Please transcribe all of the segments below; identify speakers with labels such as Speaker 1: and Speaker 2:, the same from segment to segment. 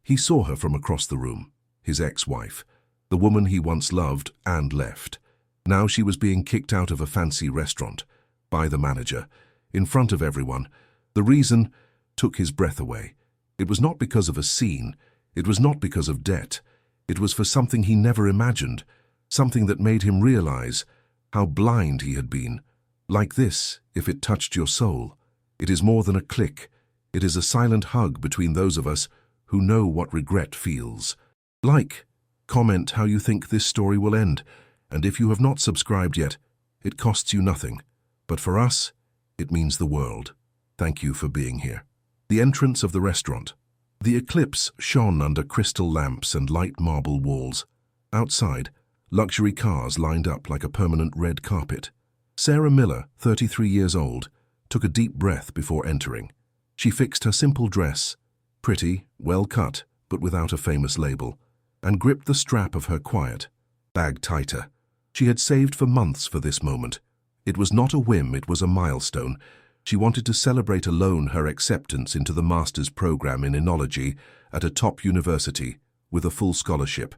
Speaker 1: He saw her from across the room, his ex-wife, the woman he once loved and left. Now she was being kicked out of a fancy restaurant, by the manager, in front of everyone. The reason took his breath away. It was not because of a scene, it was not because of debt. It was for something he never imagined, something that made him realize how blind he had been. Like this, if it touched your soul, it is more than a click. It is a silent hug between those of us who know what regret feels. Like, comment how you think this story will end, and if you have not subscribed yet, it costs you nothing. But for us, it means the world. Thank you for being here. The entrance of the restaurant. The eclipse shone under crystal lamps and light marble walls. Outside, luxury cars lined up like a permanent red carpet. Sarah Miller, 33 years old, took a deep breath before entering. She fixed her simple dress, pretty, well cut, but without a famous label, and gripped the strap of her quiet bag tighter. She had saved for months for this moment. It was not a whim, it was a milestone. She wanted to celebrate alone her acceptance into the master's program in enology at a top university with a full scholarship,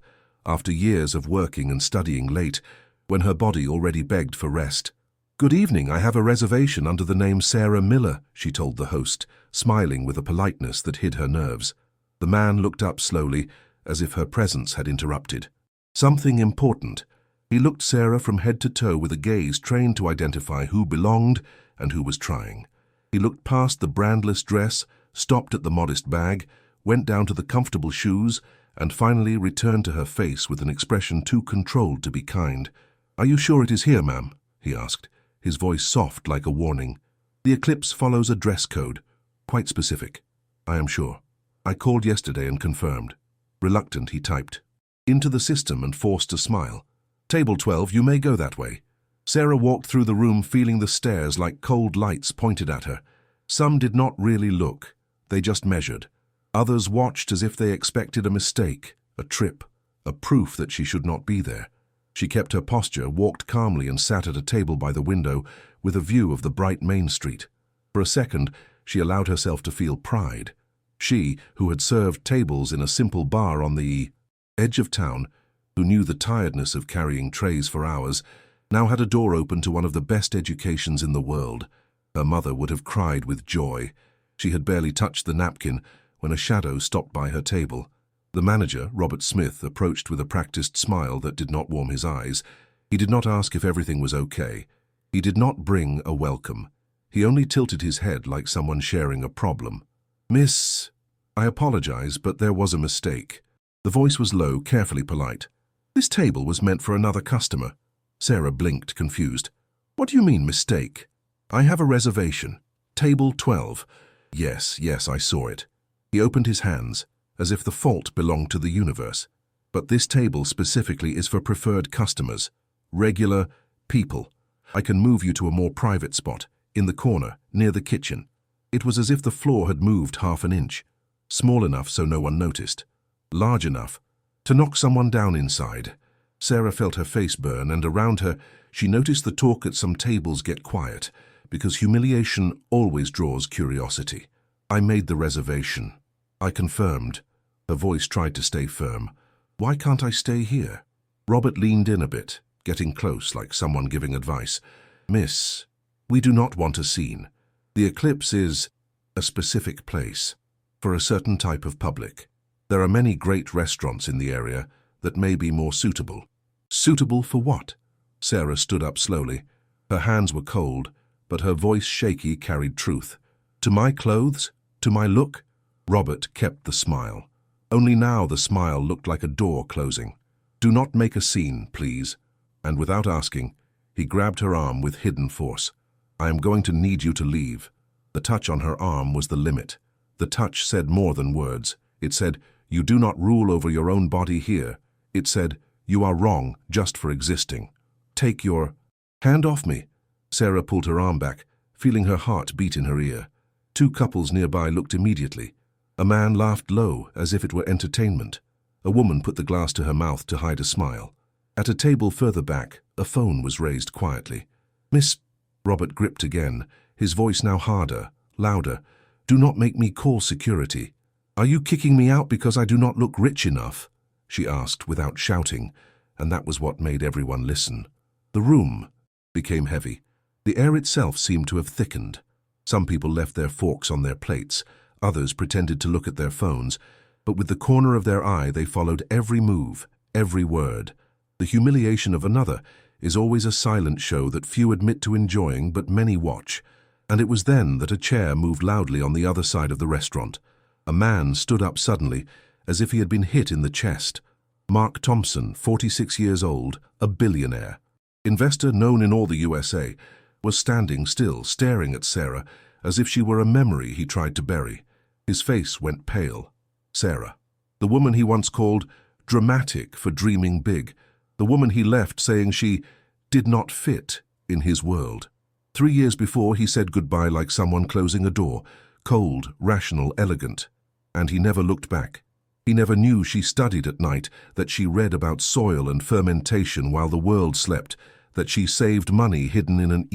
Speaker 1: after years of working and studying late, when her body already begged for rest. "Good evening, I have a reservation under the name Sarah Miller," she told the host, smiling with a politeness that hid her nerves. The man looked up slowly, as if her presence had interrupted. Something important. He looked Sarah from head to toe with a gaze trained to identify who belonged and who was trying. He looked past the brandless dress, stopped at the modest bag, went down to the comfortable shoes, and finally returned to her face with an expression too controlled to be kind. "Are you sure it is here, ma'am?" he asked, his voice soft like a warning. "The eclipse follows a dress code, quite specific." "I am sure. I called yesterday and confirmed." Reluctant, he typed into the system and forced a smile. "Table 12, you may go that way." Sarah walked through the room feeling the stares like cold lights pointed at her. Some did not really look, they just measured. Others watched as if they expected a mistake, a trip, a proof that she should not be there. She kept her posture, walked calmly and sat at a table by the window with a view of the bright main street. For a second, she allowed herself to feel pride. She, who had served tables in a simple bar on the edge of town, who knew the tiredness of carrying trays for hours, now had a door open to one of the best educations in the world. Her mother would have cried with joy. She had barely touched the napkin when a shadow stopped by her table. The manager, Robert Smith, approached with a practiced smile that did not warm his eyes. He did not ask if everything was okay. He did not bring a welcome. He only tilted his head like someone sharing a problem. "Miss, I apologize, but there was a mistake." The voice was low, carefully polite. "This table was meant for another customer." Sarah blinked, confused. "What do you mean, mistake?" "I have a reservation. Table 12. Yes, I saw it." He opened his hands, as if the fault belonged to the universe. "But this table specifically is for preferred customers, regular people. I can move you to a more private spot, in the corner, near the kitchen." It was as if the floor had moved half an inch. Small enough so no one noticed. Large enough to knock someone down inside. Sarah felt her face burn, and around her, she noticed the talk at some tables get quiet, because humiliation always draws curiosity. "I made the reservation. I confirmed." Her voice tried to stay firm. "Why can't I stay here?" Robert leaned in a bit, getting close like someone giving advice. "Miss, we do not want a scene. The eclipse is a specific place, for a certain type of public. There are many great restaurants in the area that may be more suitable." "Suitable for what?" Sarah stood up slowly. Her hands were cold, but her voice shaky carried truth. "To my clothes? To my look?" Robert kept the smile. Only now the smile looked like a door closing. "Do not make a scene, please." And without asking, he grabbed her arm with hidden force. "I am going to need you to leave." The touch on her arm was the limit. The touch said more than words. It said, "You do not rule over your own body here." It said, "You are wrong just for existing. Take your hand off me." Sarah pulled her arm back, feeling her heart beat in her ear. Two couples nearby looked immediately. A man laughed low, as if it were entertainment. A woman put the glass to her mouth to hide a smile. At a table further back, a phone was raised quietly. "Miss..." Robert gripped again, his voice now harder, louder. "Do not make me call security." "Are you kicking me out because I do not look rich enough?" she asked without shouting, and that was what made everyone listen. The room became heavy. The air itself seemed to have thickened. Some people left their forks on their plates, others pretended to look at their phones, but with the corner of their eye they followed every move, every word. The humiliation of another is always a silent show that few admit to enjoying but many watch, and it was then that a chair moved loudly on the other side of the restaurant. A man stood up suddenly, as if he had been hit in the chest. Mark Thompson, 46 years old, a billionaire, investor known in all the USA, was standing still, staring at Sarah as if she were a memory he tried to bury. His face went pale. Sarah, the woman he once called dramatic for dreaming big, the woman he left saying she did not fit in his world. 3 years before, he said goodbye like someone closing a door, cold, rational, elegant. And he never looked back. He never knew she studied at night, that she read about soil and fermentation while the world slept, that she saved money hidden in an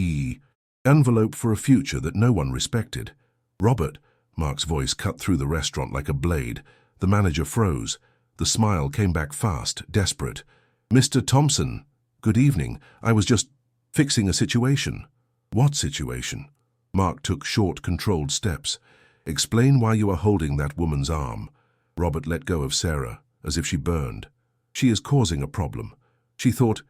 Speaker 1: envelope for a future that no one respected. "Robert," Mark's voice cut through the restaurant like a blade. The manager froze. The smile came back fast, desperate. "Mr. Thompson, good evening. I was just fixing a situation." "What situation?" Mark took short, controlled steps. "Explain why you are holding that woman's arm." Robert let go of Sarah, as if she burned. "She is causing a problem. She thought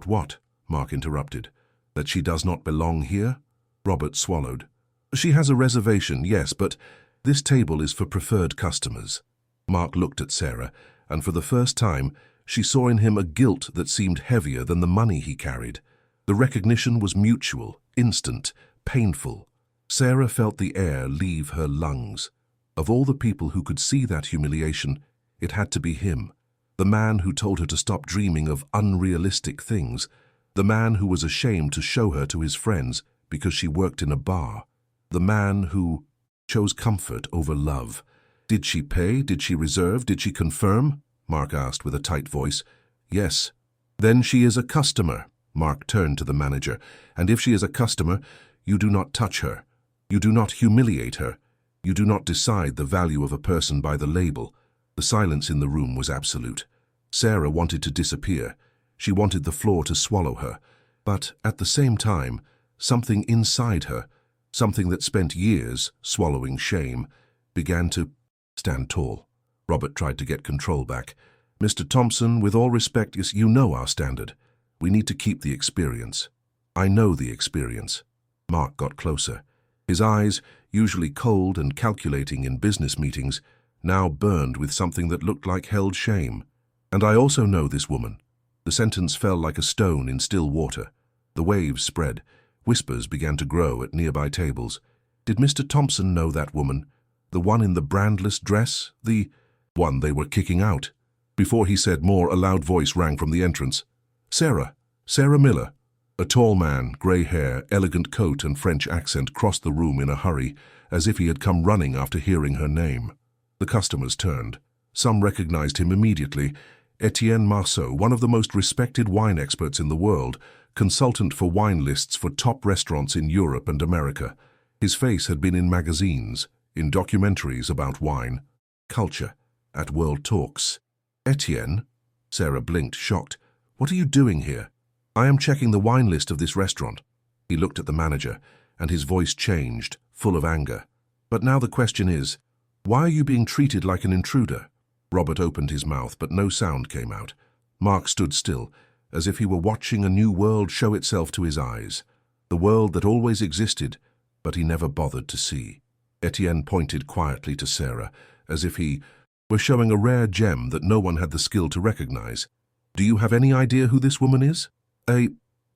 Speaker 1: what?" Mark interrupted. "That she does not belong here?" Robert swallowed. "She has a reservation, yes, but this table is for preferred customers." Mark looked at Sarah, and for the first time, she saw in him a guilt that seemed heavier than the money he carried. The recognition was mutual, instant, painful. Sarah felt the air leave her lungs. Of all the people who could see that humiliation, it had to be him. The man who told her to stop dreaming of unrealistic things. The man who was ashamed to show her to his friends because she worked in a bar. The man who chose comfort over love. "Did she pay? Did she reserve? Did she confirm?" Mark asked with a tight voice. "Yes." "Then she is a customer." Mark turned to the manager. "And if she is a customer, you do not touch her. You do not humiliate her. You do not decide the value of a person by the label." The silence in the room was absolute. Sarah wanted to disappear. She wanted the floor to swallow her. But at the same time, something inside her, something that spent years swallowing shame, began to stand tall. Robert tried to get control back. "Mr. Thompson, with all respect, you know our standard. We need to keep the experience." "I know the experience." Mark got closer. His eyes, usually cold and calculating in business meetings, now burned with something that looked like held shame. "And I also know this woman." The sentence fell like a stone in still water. The waves spread. Whispers began to grow at nearby tables. Did Mr. Thompson know that woman? The one in the brandless dress? The one they were kicking out? Before he said more, a loud voice rang from the entrance. "Sarah! Sarah Miller!" A tall man, grey hair, elegant coat and French accent crossed the room in a hurry, as if he had come running after hearing her name. The customers turned. Some recognized him immediately. Etienne Marceau, one of the most respected wine experts in the world, consultant for wine lists for top restaurants in Europe and America. His face had been in magazines, in documentaries about wine, culture, at world talks. "Etienne?" Sarah blinked, shocked. "What are you doing here?" "I am checking the wine list of this restaurant." He looked at the manager, and his voice changed, full of anger. "But now the question is, why are you being treated like an intruder?" Robert opened his mouth, but no sound came out. Mark stood still, as if he were watching a new world show itself to his eyes. The world that always existed, but he never bothered to see. Etienne pointed quietly to Sarah, as if he were showing a rare gem that no one had the skill to recognize. "Do you have any idea who this woman is?" "A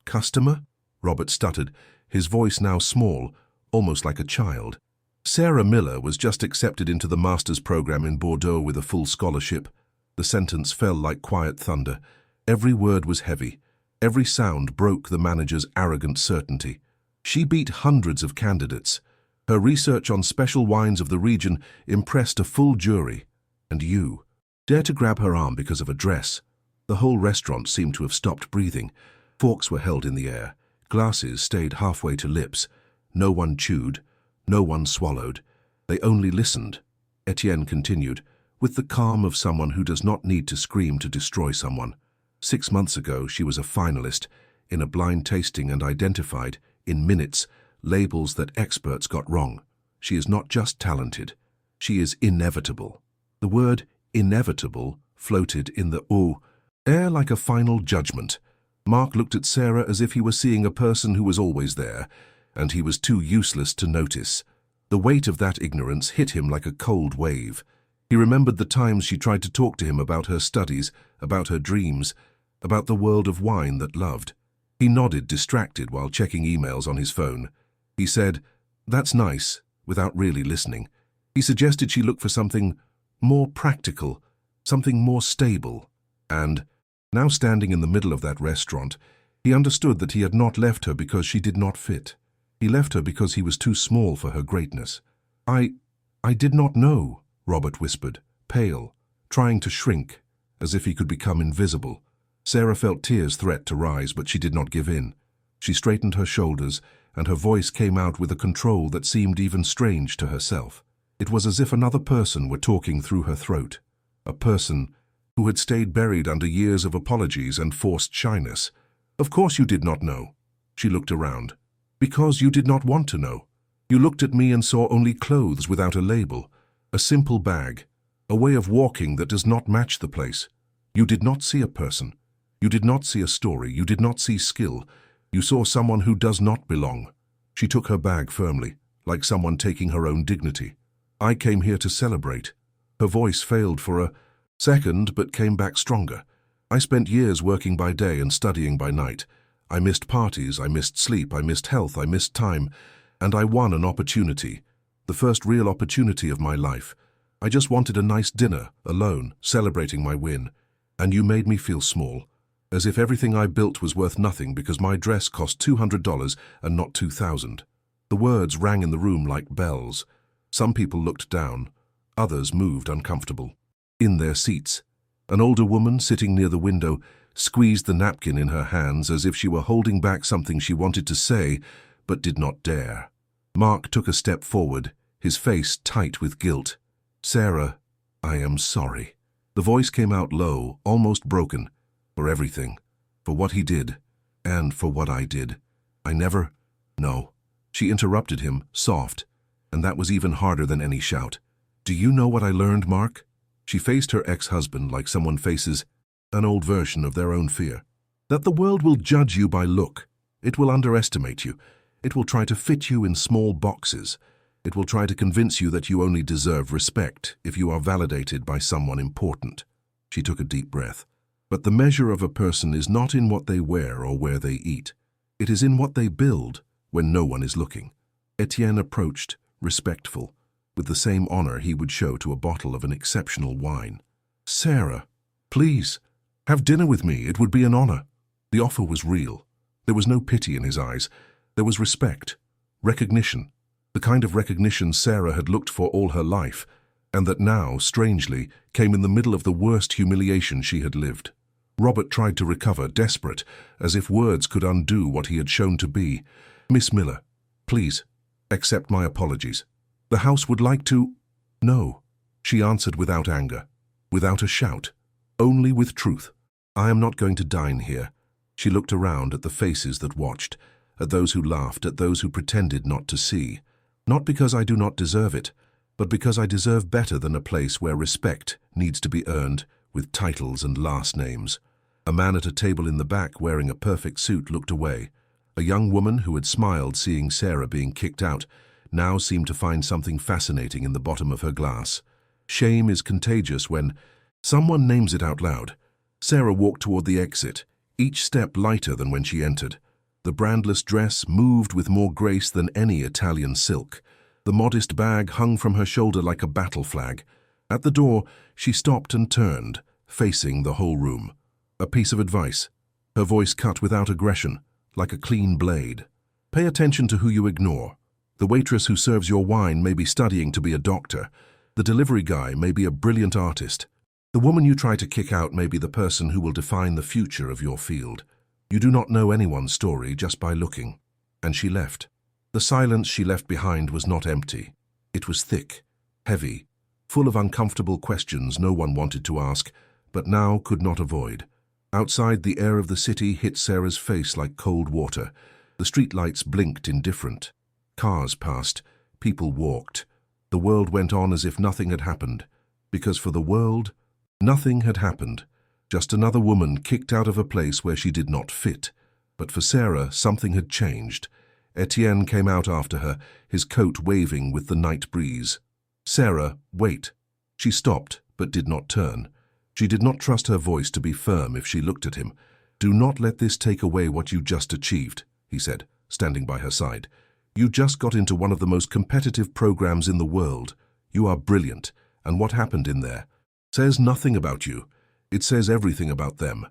Speaker 1: customer?" Robert stuttered, his voice now small, almost like a child. "Sarah Miller was just accepted into the master's program in Bordeaux with a full scholarship." The sentence fell like quiet thunder. Every word was heavy. Every sound broke the manager's arrogant certainty. "She beat hundreds of candidates. Her research on special wines of the region impressed a full jury. And you dare to grab her arm because of a dress." The whole restaurant seemed to have stopped breathing. Forks were held in the air. Glasses stayed halfway to lips. No one chewed. No one swallowed. They only listened. Etienne continued, with the calm of someone who does not need to scream to destroy someone. 6 months ago, she was a finalist in a blind tasting and identified, in minutes, labels that experts got wrong. She is not just talented. She is inevitable. The word inevitable floated in the air like a final judgment. Mark looked at Sarah as if he were seeing a person who was always there, and he was too useless to notice. The weight of that ignorance hit him like a cold wave. He remembered the times she tried to talk to him about her studies, about her dreams, about the world of wine that loved. He nodded, distracted, while checking emails on his phone. He said, "That's nice," without really listening. He suggested she look for something more practical, something more stable. And, now standing in the middle of that restaurant, he understood that he had not left her because she did not fit. He left her because he was too small for her greatness. I did not know," Robert whispered, pale, trying to shrink, as if he could become invisible. Sarah felt tears threat to rise, but she did not give in. She straightened her shoulders, and her voice came out with a control that seemed even strange to herself. It was as if another person were talking through her throat, a person who had stayed buried under years of apologies and forced shyness. "Of course you did not know." She looked around. "Because you did not want to know. You looked at me and saw only clothes without a label, a simple bag, a way of walking that does not match the place. You did not see a person. You did not see a story. You did not see skill. You saw someone who does not belong." She took her bag firmly, like someone taking her own dignity. "I came here to celebrate." Her voice failed for a second, but came back stronger. "I spent years working by day and studying by night. I missed parties, I missed sleep, I missed health, I missed time, and I won an opportunity, the first real opportunity of my life. I just wanted a nice dinner, alone, celebrating my win. And you made me feel small, as if everything I built was worth nothing because my dress cost $200 and not $2,000. The words rang in the room like bells. Some people looked down, others moved uncomfortable. In their seats, an older woman sitting near the window squeezed the napkin in her hands as if she were holding back something she wanted to say but did not dare. Mark took a step forward, his face tight with guilt. "Sarah, I am sorry." The voice came out low, almost broken. "For everything, for what he did, and for what I did. I never—" "No." She interrupted him, soft, and that was even harder than any shout. "Do you know what I learned, Mark?" She faced her ex-husband like someone faces an old version of their own fear. "That the world will judge you by look. It will underestimate you. It will try to fit you in small boxes. It will try to convince you that you only deserve respect if you are validated by someone important." She took a deep breath. "But the measure of a person is not in what they wear or where they eat. It is in what they build when no one is looking." Etienne approached, respectful, with the same honor he would show to a bottle of an exceptional wine. "Sarah, please, have dinner with me. It would be an honor." The offer was real. There was no pity in his eyes. There was respect, recognition, the kind of recognition Sarah had looked for all her life, and that now, strangely, came in the middle of the worst humiliation she had lived. Robert tried to recover, desperate, as if words could undo what he had shown to be. "Miss Miller, please, accept my apologies. The house would like to—" "No," she answered without anger, without a shout, only with truth. "I am not going to dine here." She looked around at the faces that watched, at those who laughed, at those who pretended not to see. "Not because I do not deserve it, but because I deserve better than a place where respect needs to be earned with titles and last names." A man at a table in the back wearing a perfect suit looked away. A young woman who had smiled seeing Sarah being kicked out now seemed to find something fascinating in the bottom of her glass. Shame is contagious when someone names it out loud. Sarah walked toward the exit, each step lighter than when she entered. The brandless dress moved with more grace than any Italian silk. The modest bag hung from her shoulder like a battle flag. At the door, she stopped and turned, facing the whole room. "A piece of advice." Her voice cut without aggression, like a clean blade. "Pay attention to who you ignore. The waitress who serves your wine may be studying to be a doctor. The delivery guy may be a brilliant artist. The woman you try to kick out may be the person who will define the future of your field. You do not know anyone's story just by looking." And she left. The silence she left behind was not empty. It was thick, heavy, full of uncomfortable questions no one wanted to ask, but now could not avoid. Outside, the air of the city hit Sarah's face like cold water. The streetlights blinked indifferent. Cars passed. People walked. The world went on as if nothing had happened. Because for the world, nothing had happened. Just another woman kicked out of a place where she did not fit. But for Sarah, something had changed. Etienne came out after her, his coat waving with the night breeze. "Sarah, wait." She stopped, but did not turn. She did not trust her voice to be firm if she looked at him. "Do not let this take away what you just achieved," he said, standing by her side. "You just got into one of the most competitive programs in the world. You are brilliant, and what happened in there says nothing about you. It says everything about them."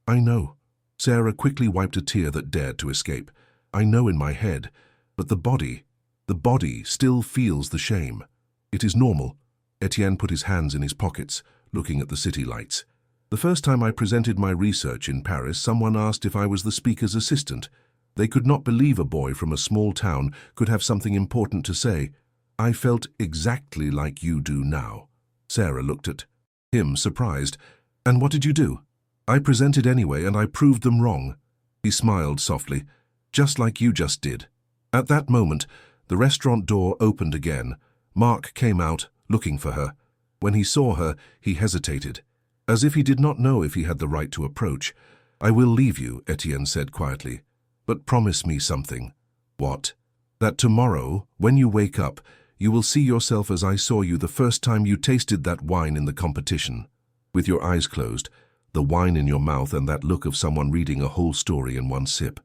Speaker 1: "I know." Sarah quickly wiped a tear that dared to escape. "I know in my head, but the body still feels the shame. It is normal." Etienne put his hands in his pockets, looking at the city lights. "The first time I presented my research in Paris, someone asked if I was the speaker's assistant. They could not believe a boy from a small town could have something important to say. I felt exactly like you do now." Sarah looked at him, surprised. "And what did you do?" "I presented anyway, and I proved them wrong." He smiled softly. "Just like you just did." At that moment, the restaurant door opened again. Mark came out, looking for her. When he saw her, he hesitated, as if he did not know if he had the right to approach. "I will leave you," Etienne said quietly. "But promise me something." "What?" "That tomorrow, when you wake up, you will see yourself as I saw you the first time you tasted that wine in the competition. With your eyes closed, the wine in your mouth and that look of someone reading a whole story in one sip.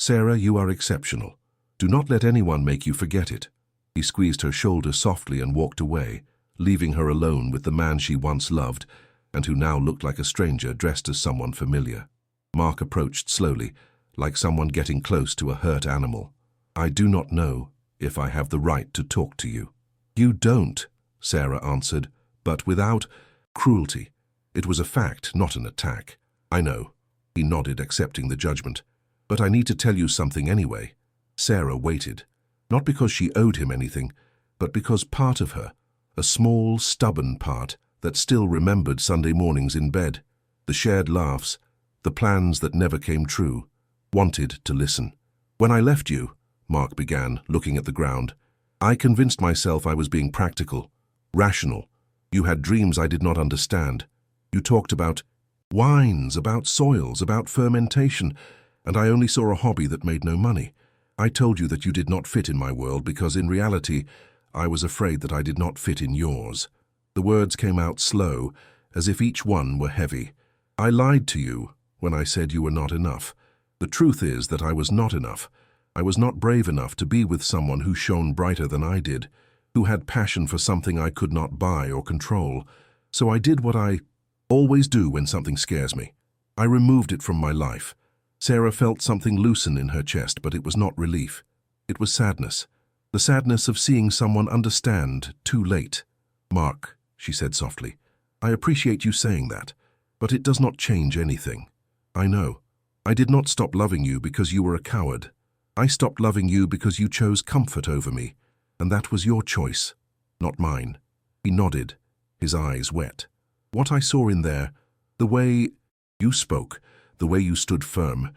Speaker 1: Sarah, you are exceptional. Do not let anyone make you forget it." He squeezed her shoulder softly and walked away, leaving her alone with the man she once loved and who now looked like a stranger dressed as someone familiar. Mark approached slowly, like someone getting close to a hurt animal. "I do not know if I have the right to talk to you." "You don't," Sarah answered, but without cruelty. It was a fact, not an attack. "I know." He nodded, accepting the judgment. "But I need to tell you something anyway." Sarah waited, not because she owed him anything, but because part of her, a small, stubborn part that still remembered Sunday mornings in bed, the shared laughs, the plans that never came true, wanted to listen. "When I left you," Mark began, looking at the ground, "I convinced myself I was being practical, rational. You had dreams I did not understand. You talked about wines, about soils, about fermentation, and I only saw a hobby that made no money. I told you that you did not fit in my world because in reality, I was afraid that I did not fit in yours." The words came out slow, as if each one were heavy. "I lied to you when I said you were not enough. The truth is that I was not enough. I was not brave enough to be with someone who shone brighter than I did, who had passion for something I could not buy or control. So I did what I always do when something scares me. I removed it from my life." Sarah felt something loosen in her chest, but it was not relief. It was sadness. The sadness of seeing someone understand too late. "Mark," she said softly, "I appreciate you saying that, but it does not change anything. I know. I did not stop loving you because you were a coward. I stopped loving you because you chose comfort over me, and that was your choice, not mine." He nodded, his eyes wet. "What I saw in there, the way you spoke, the way you stood firm,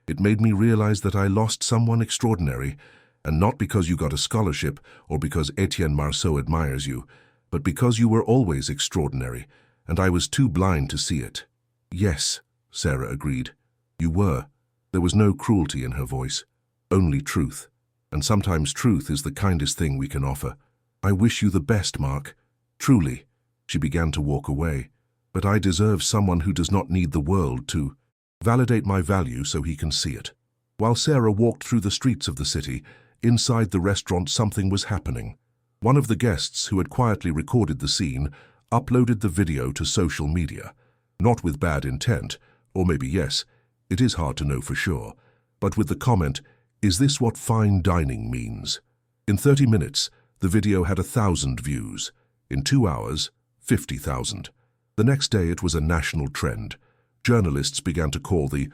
Speaker 1: it made me realize that I lost someone extraordinary, and not because you got a scholarship or because Etienne Marceau admires you, but because you were always extraordinary, and I was too blind to see it." "Yes," Sarah agreed. "You were." There was no cruelty in her voice, only truth, and sometimes truth is the kindest thing we can offer. "I wish you the best, Mark. Truly." She began to walk away. "But I deserve someone who does not need the world to validate my value so he can see it." While Sarah walked through the streets of the city, inside the restaurant something was happening. One of the guests who had quietly recorded the scene uploaded the video to social media, not with bad intent, or maybe yes, it is hard to know for sure, but with the comment, "Is this what fine dining means?" In 30 minutes, the video had 1,000 views. In 2 hours, 50,000. The next day it was a national trend. Journalists began to call the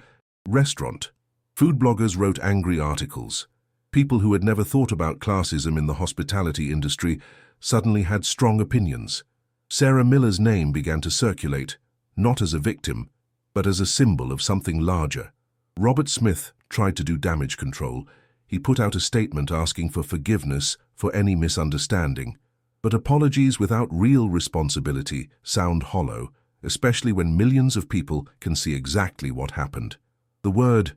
Speaker 1: restaurant. Food bloggers wrote angry articles. People who had never thought about classism in the hospitality industry suddenly had strong opinions. Sarah Miller's name began to circulate, not as a victim, but as a symbol of something larger. Robert Smith tried to do damage control. He put out a statement asking for forgiveness for any misunderstanding. But apologies without real responsibility sound hollow, especially when millions of people can see exactly what happened. The word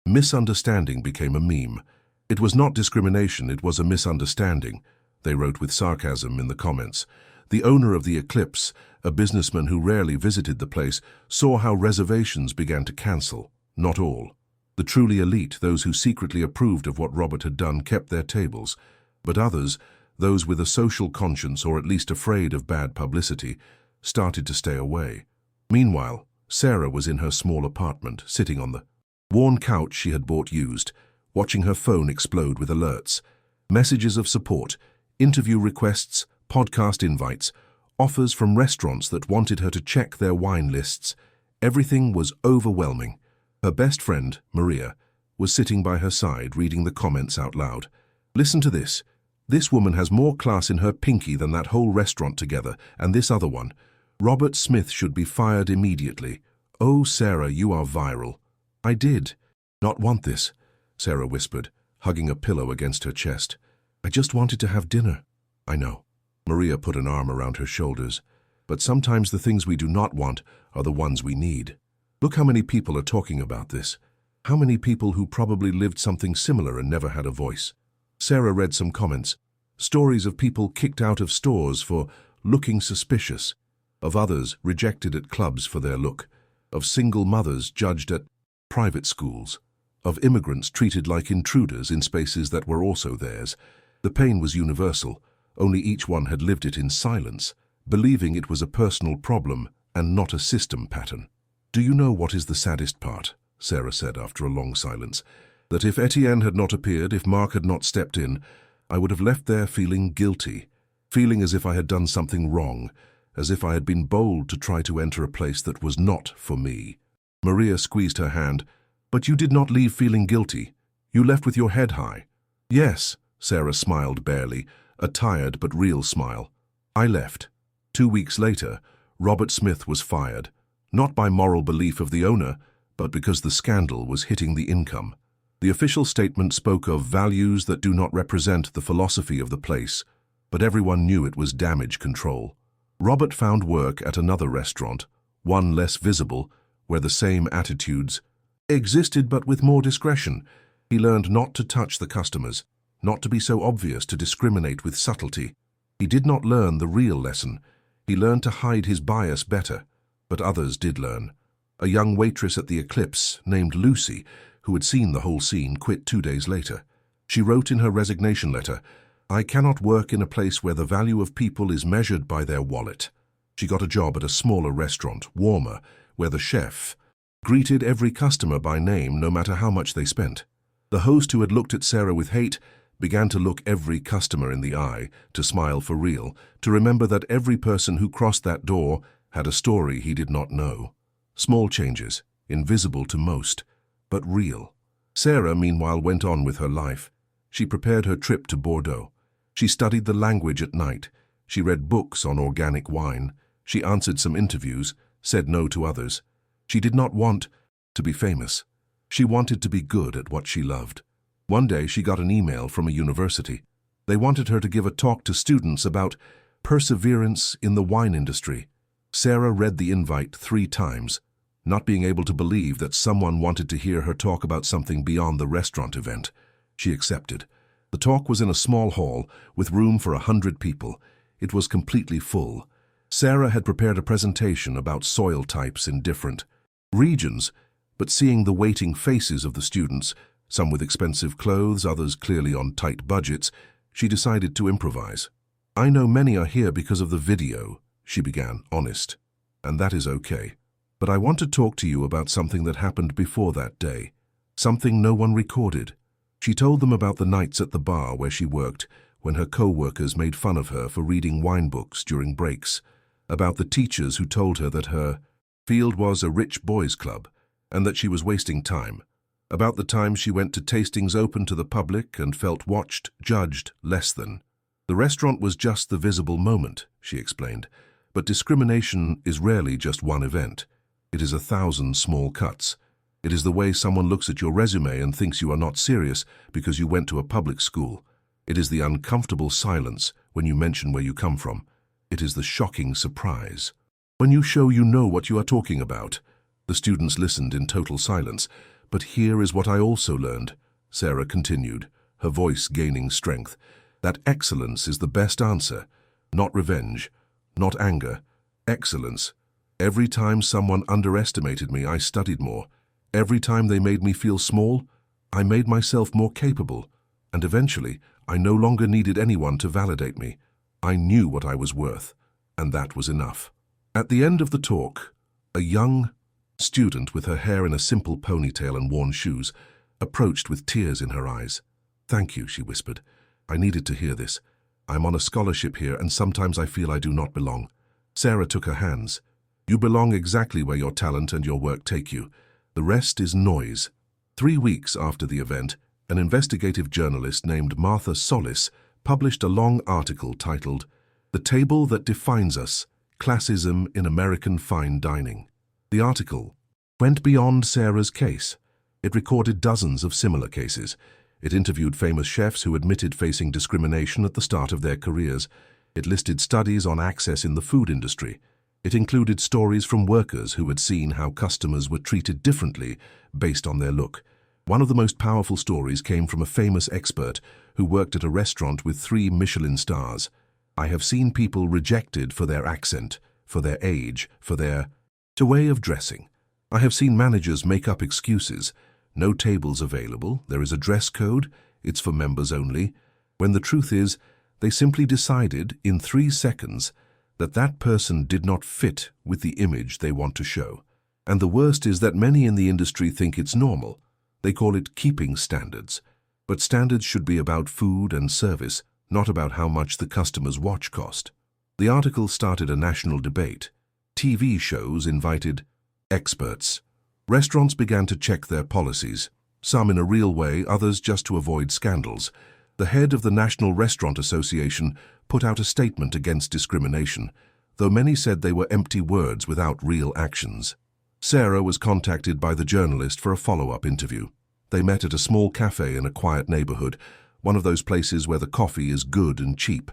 Speaker 1: misunderstanding became a meme. It was not discrimination, it was a misunderstanding, they wrote with sarcasm in the comments. The owner of the Eclipse, a businessman who rarely visited the place, saw how reservations began to cancel. Not all. The truly elite, those who secretly approved of what Robert had done, kept their tables. But others, those with a social conscience or at least afraid of bad publicity, started to stay away. Meanwhile, Sarah was in her small apartment, sitting on the worn couch she had bought used, watching her phone explode with alerts. Messages of support, interview requests, podcast invites, offers from restaurants that wanted her to check their wine lists. Everything was overwhelming. Her best friend, Maria, was sitting by her side reading the comments out loud. Listen to this. This woman has more class in her pinky than that whole restaurant together, and this other one. Robert Smith should be fired immediately. Oh, Sarah, you are viral. I did not want this, Sarah whispered, hugging a pillow against her chest. I just wanted to have dinner. I know. Maria put an arm around her shoulders. But sometimes the things we do not want are the ones we need. Look how many people are talking about this. How many people who probably lived something similar and never had a voice. Sarah read some comments. Stories of people kicked out of stores for looking suspicious, of others rejected at clubs for their look, of single mothers judged at private schools, of immigrants treated like intruders in spaces that were also theirs. The pain was universal, only each one had lived it in silence, believing it was a personal problem and not a system pattern. Do you know what is the saddest part? Sarah said after a long silence. That if Etienne had not appeared, if Mark had not stepped in, I would have left there feeling guilty, feeling as if I had done something wrong, as if I had been bold to try to enter a place that was not for me. Maria squeezed her hand. But you did not leave feeling guilty. You left with your head high. Yes, Sarah smiled barely, a tired but real smile. I left. 2 weeks later, Robert Smith was fired, not by moral belief of the owner, but because the scandal was hitting the income. The official statement spoke of values that do not represent the philosophy of the place, but everyone knew it was damage control. Robert found work at another restaurant, one less visible, where the same attitudes existed but with more discretion. He learned not to touch the customers, not to be so obvious, to discriminate with subtlety. He did not learn the real lesson. He learned to hide his bias better, but others did learn. A young waitress at the Eclipse, named Lucy, who had seen the whole scene, quit 2 days later. She wrote in her resignation letter, I cannot work in a place where the value of people is measured by their wallet. She got a job at a smaller restaurant, warmer, where the chef greeted every customer by name no matter how much they spent. The host, who had looked at Sarah with hate, began to look every customer in the eye, to smile for real, to remember that every person who crossed that door had a story he did not know. Small changes, invisible to most, but real. Sarah, meanwhile, went on with her life. She prepared her trip to Bordeaux. She studied the language at night. She read books on organic wine. She answered some interviews, said no to others. She did not want to be famous. She wanted to be good at what she loved. One day she got an email from a university. They wanted her to give a talk to students about perseverance in the wine industry. Sarah read the invite 3 times, not being able to believe that someone wanted to hear her talk about something beyond the restaurant event. She accepted. The talk was in a small hall with room for 100 people. It was completely full. Sarah had prepared a presentation about soil types in different regions, but seeing the waiting faces of the students, some with expensive clothes, others clearly on tight budgets, she decided to improvise. I know many are here because of the video, she began, honest, and that is okay. But I want to talk to you about something that happened before that day, something no one recorded. She told them about the nights at the bar where she worked, when her co-workers made fun of her for reading wine books during breaks, about the teachers who told her that her field was a rich boys' club and that she was wasting time, about the time she went to tastings open to the public and felt watched, judged, less than. The restaurant was just the visible moment, she explained, But discrimination is rarely just one event. It is 1,000 small cuts. It is the way someone looks at your resume and thinks you are not serious because you went to a public school. It is the uncomfortable silence when you mention where you come from. It is the shocking surprise when you show you know what you are talking about. The students listened in total silence. But here is what I also learned, Sarah continued, her voice gaining strength, that excellence is the best answer. Not revenge, not anger, excellence. Every time someone underestimated me, I studied more. Every time they made me feel small, I made myself more capable. And eventually, I no longer needed anyone to validate me. I knew what I was worth, and that was enough. At the end of the talk, a young student with her hair in a simple ponytail and worn shoes approached with tears in her eyes. "Thank you," she whispered. "I needed to hear this. I'm on a scholarship here, and sometimes I feel I do not belong." Sarah took her hands. "You belong exactly where your talent and your work take you. The rest is noise." 3 weeks after the event, an investigative journalist named Martha Solis published a long article titled, "The Table That Defines Us, Classism in American Fine Dining." The article went beyond Sarah's case. It recorded dozens of similar cases. It interviewed famous chefs who admitted facing discrimination at the start of their careers. It listed studies on access in the food industry. It included stories from workers who had seen how customers were treated differently based on their look. One of the most powerful stories came from a famous expert who worked at a restaurant with 3 Michelin stars. "I have seen people rejected for their accent, for their age, for their way of dressing. I have seen managers make up excuses. No tables available, there is a dress code, it's for members only, when the truth is, they simply decided in 3 seconds that that person did not fit with the image they want to show. And the worst is that many in the industry think it's normal. They call it keeping standards. But standards should be about food and service, not about how much the customer's watch cost." The article started a national debate. TV shows invited experts. Restaurants began to check their policies, some in a real way, others just to avoid scandals. The head of the National Restaurant Association put out a statement against discrimination, though many said they were empty words without real actions. Sarah was contacted by the journalist for a follow-up interview. They met at a small cafe in a quiet neighborhood, one of those places where the coffee is good and cheap,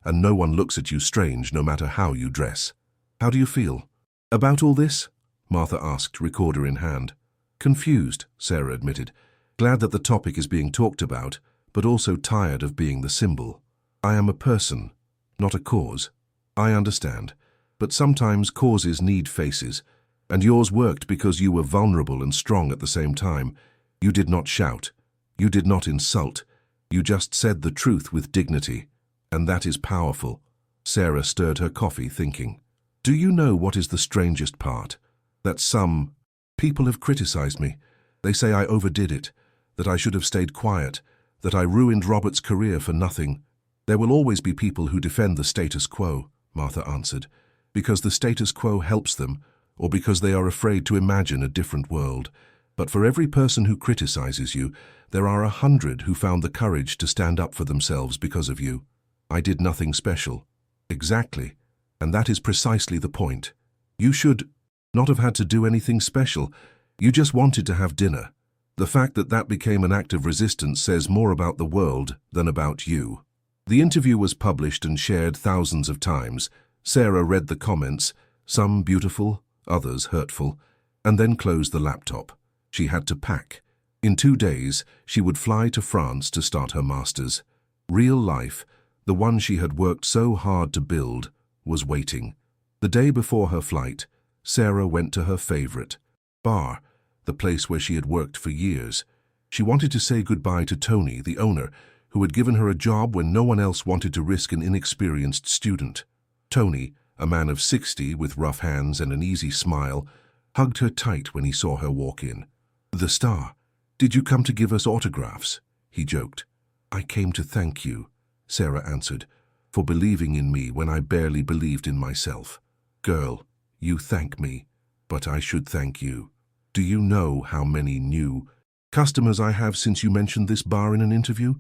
Speaker 1: and no one looks at you strange no matter how you dress. "How do you feel about all this?" Martha asked, recorder in hand. "Confused," Sarah admitted. "Glad that the topic is being talked about, but also tired of being the symbol. I am a person, not a cause. I understand, but sometimes causes need faces, and yours worked because you were vulnerable and strong at the same time. You did not shout. You did not insult. You just said the truth with dignity, and that is powerful." Sarah stirred her coffee, thinking. "Do you know what is the strangest part? That some people have criticized me. They say I overdid it, that I should have stayed quiet, that I ruined Robert's career for nothing." "There will always be people who defend the status quo," Martha answered, "because the status quo helps them, or because they are afraid to imagine a different world. But for every person who criticizes you, there are 100 who found the courage to stand up for themselves because of you. I did nothing special." "Exactly, and that is precisely the point. You should not have had to do anything special. You just wanted to have dinner. The fact that that became an act of resistance says more about the world than about you." The interview was published and shared thousands of times. Sarah read the comments, some beautiful, others hurtful, and then closed the laptop. She had to pack. In 2 days, she would fly to France to start her master's. Real life, the one she had worked so hard to build, was waiting. The day before her flight, Sarah went to her favorite bar, the place where she had worked for years. She wanted to say goodbye to Tony, the owner, who had given her a job when no one else wanted to risk an inexperienced student. Tony, a man of 60 with rough hands and an easy smile, hugged her tight when he saw her walk in. "The star, did you come to give us autographs?" he joked. "I came to thank you," Sarah answered, "for believing in me when I barely believed in myself." "Girl, you thank me, but I should thank you. Do you know how many new customers I have since you mentioned this bar in an interview?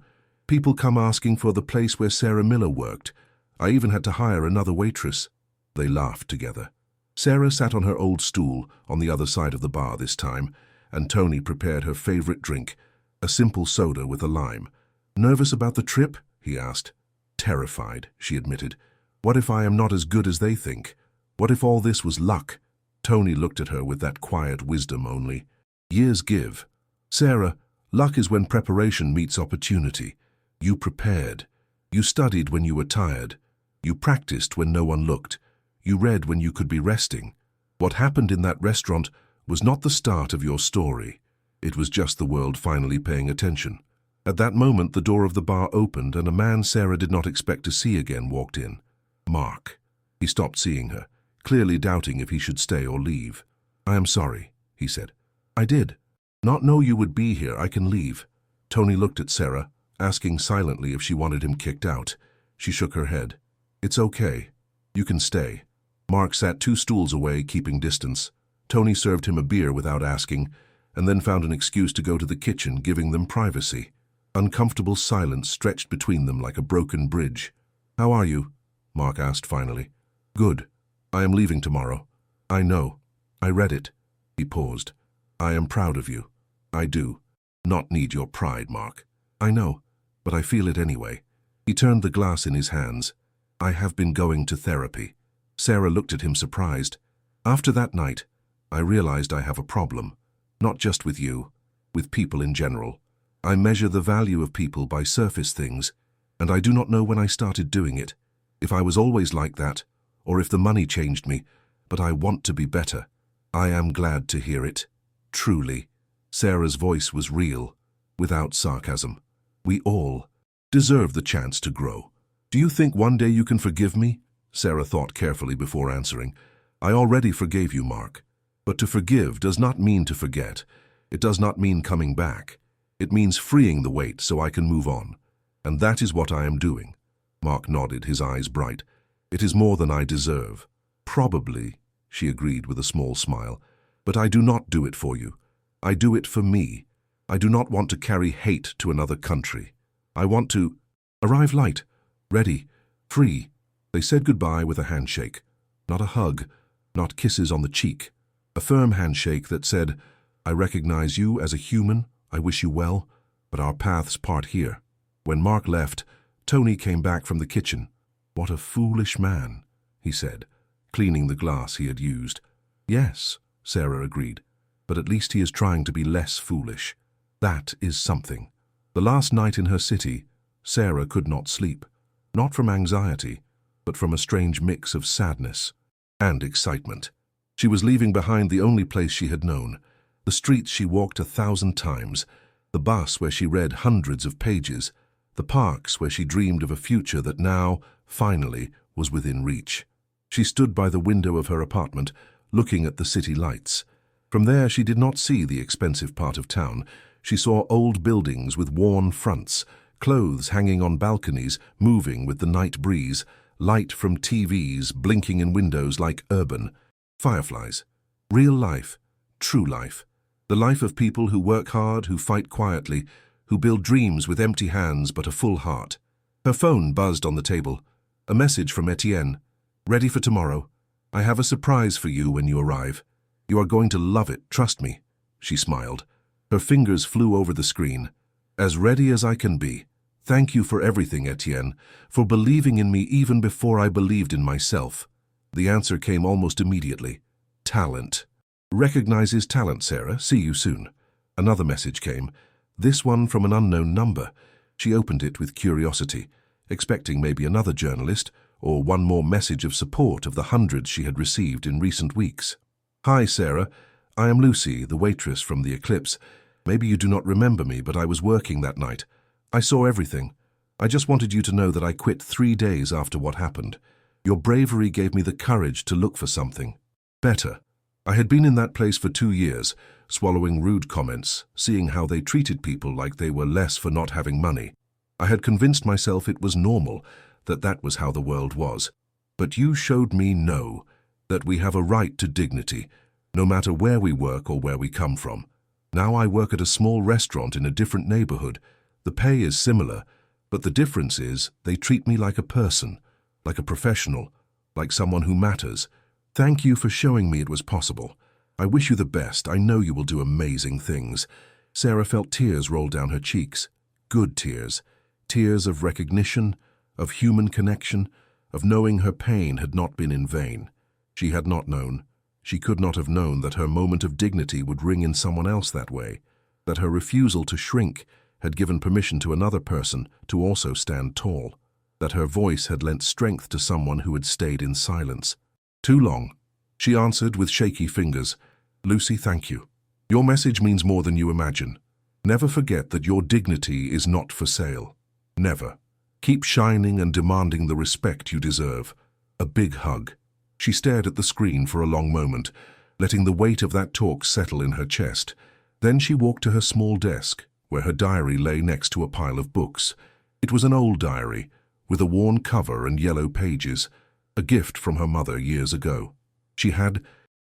Speaker 1: People come asking for the place where Sarah Miller worked. I even had to hire another waitress." They laughed together. Sarah sat on her old stool on the other side of the bar this time, and Tony prepared her favorite drink, a simple soda with a lime. "Nervous about the trip?" he asked. "Terrified," she admitted. "What if I am not as good as they think? What if all this was luck?" Tony looked at her with that quiet wisdom only. "Years give. Sarah, luck is when preparation meets opportunity. You prepared. You studied when you were tired. You practiced when no one looked. You read when you could be resting. What happened in that restaurant was not the start of your story. It was just the world finally paying attention." At that moment, the door of the bar opened and a man Sarah did not expect to see again walked in. Mark. He stopped seeing her, clearly doubting if he should stay or leave. "I am sorry," he said. "I did not know you would be here. I can leave." Tony looked at Sarah, asking silently if she wanted him kicked out. She shook her head. "It's okay. You can stay." Mark sat 2 stools away, keeping distance. Tony served him a beer without asking, and then found an excuse to go to the kitchen, giving them privacy. Uncomfortable silence stretched between them like a broken bridge. "How are you?" Mark asked finally. "Good. I am leaving tomorrow." "I know. I read it." He paused. "I am proud of you. I do. Not need your pride, Mark." "I know, but I feel it anyway." He turned the glass in his hands. "I have been going to therapy." Sarah looked at him surprised. "After that night, I realized I have a problem. Not just with you, with people in general. I measure the value of people by surface things, and I do not know when I started doing it, if I was always like that, or if the money changed me, but I want to be better. I am glad to hear it. Truly." Sarah's voice was real, without sarcasm. "We all deserve the chance to grow. Do you think one day you can forgive me?" Sarah thought carefully before answering. "I already forgave you, Mark. But to forgive does not mean to forget. It does not mean coming back. It means freeing the weight so I can move on. And that is what I am doing." Mark nodded, his eyes bright. "It is more than I deserve." "Probably," she agreed with a small smile. "But I do not do it for you. I do it for me. I do not want to carry hate to another country. I want to arrive light, ready, free." They said goodbye with a handshake. Not a hug, not kisses on the cheek. A firm handshake that said, "I recognize you as a human. I wish you well, but our paths part here." When Mark left, Tony came back from the kitchen. "What a foolish man," he said, cleaning the glass he had used. "Yes," Sarah agreed, "but at least he is trying to be less foolish. That is something." The last night in her city, Sarah could not sleep, not from anxiety, but from a strange mix of sadness and excitement. She was leaving behind the only place she had known, the streets she walked 1,000 times, the bus where she read hundreds of pages, the parks where she dreamed of a future that now, finally, was within reach. She stood by the window of her apartment, looking at the city lights. From there she did not see the expensive part of town. She saw old buildings with worn fronts, clothes hanging on balconies, moving with the night breeze, light from TVs blinking in windows like urban fireflies. Real life, true life. The life of people who work hard, who fight quietly, who build dreams with empty hands but a full heart. Her phone buzzed on the table. A message from Etienne. "Ready for tomorrow. I have a surprise for you when you arrive. You are going to love it, trust me." She smiled. Her fingers flew over the screen. "As ready as I can be. Thank you for everything, Etienne, for believing in me even before I believed in myself." The answer came almost immediately. "Talent." "Recognize his talent, Sarah. See you soon." Another message came, this one from an unknown number. She opened it with curiosity, expecting maybe another journalist or one more message of support of the hundreds she had received in recent weeks. "Hi, Sarah. I am Lucy, the waitress from the Eclipse. Maybe you do not remember me, but I was working that night. I saw everything. I just wanted you to know that I quit 3 days after what happened. Your bravery gave me the courage to look for something better. I had been in that place for 2 years, swallowing rude comments, seeing how they treated people like they were less for not having money. I had convinced myself it was normal, that that was how the world was. But you showed me no, that we have a right to dignity, no matter where we work or where we come from. Now I work at a small restaurant in a different neighborhood. The pay is similar, but the difference is they treat me like a person, like a professional, like someone who matters. Thank you for showing me it was possible. I wish you the best. I know you will do amazing things. Sarah felt tears roll down her cheeks. Good tears. Tears of recognition, of human connection, of knowing her pain had not been in vain. She had not known. She could not have known that her moment of dignity would ring in someone else that way, that her refusal to shrink had given permission to another person to also stand tall, that her voice had lent strength to someone who had stayed in silence. Too long. She answered with shaky fingers, Lucy, thank you. Your message means more than you imagine. Never forget that your dignity is not for sale. Never. Keep shining and demanding the respect you deserve. A big hug. She stared at the screen for a long moment, letting the weight of that talk settle in her chest. Then she walked to her small desk, where her diary lay next to a pile of books. It was an old diary, with a worn cover and yellow pages, a gift from her mother years ago. She had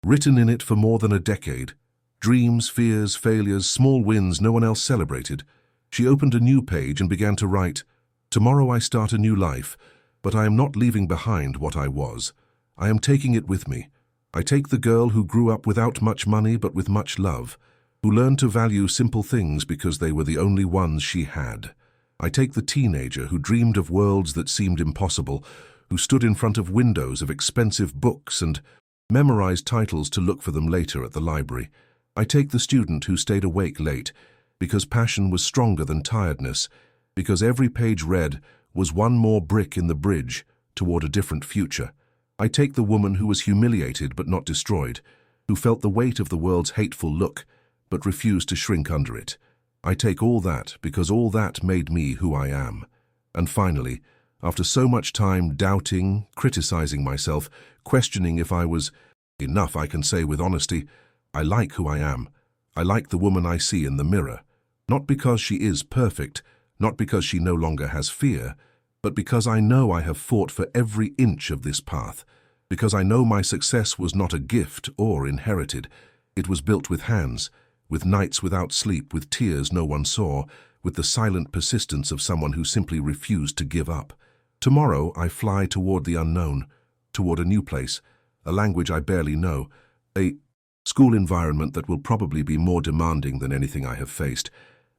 Speaker 1: written in it for more than a decade. Dreams, fears, failures, small wins no one else celebrated. She opened a new page and began to write, Tomorrow I start a new life, but I am not leaving behind what I was. I am taking it with me. I take the girl who grew up without much money but with much love, who learned to value simple things because they were the only ones she had. I take the teenager who dreamed of worlds that seemed impossible, who stood in front of windows of expensive books and memorized titles to look for them later at the library. I take the student who stayed awake late because passion was stronger than tiredness, because every page read was one more brick in the bridge toward a different future. I take the woman who was humiliated but not destroyed, who felt the weight of the world's hateful look but refused to shrink under it. I take all that because all that made me who I am. And finally, after so much time doubting, criticizing myself, questioning if I was enough, I can say with honesty, I like who I am. I like the woman I see in the mirror. Not because she is perfect, not because she no longer has fear, but because I know I have fought for every inch of this path, because I know my success was not a gift or inherited. It was built with hands, with nights without sleep, with tears no one saw, with the silent persistence of someone who simply refused to give up. Tomorrow I fly toward the unknown, toward a new place, a language I barely know, a school environment that will probably be more demanding than anything I have faced.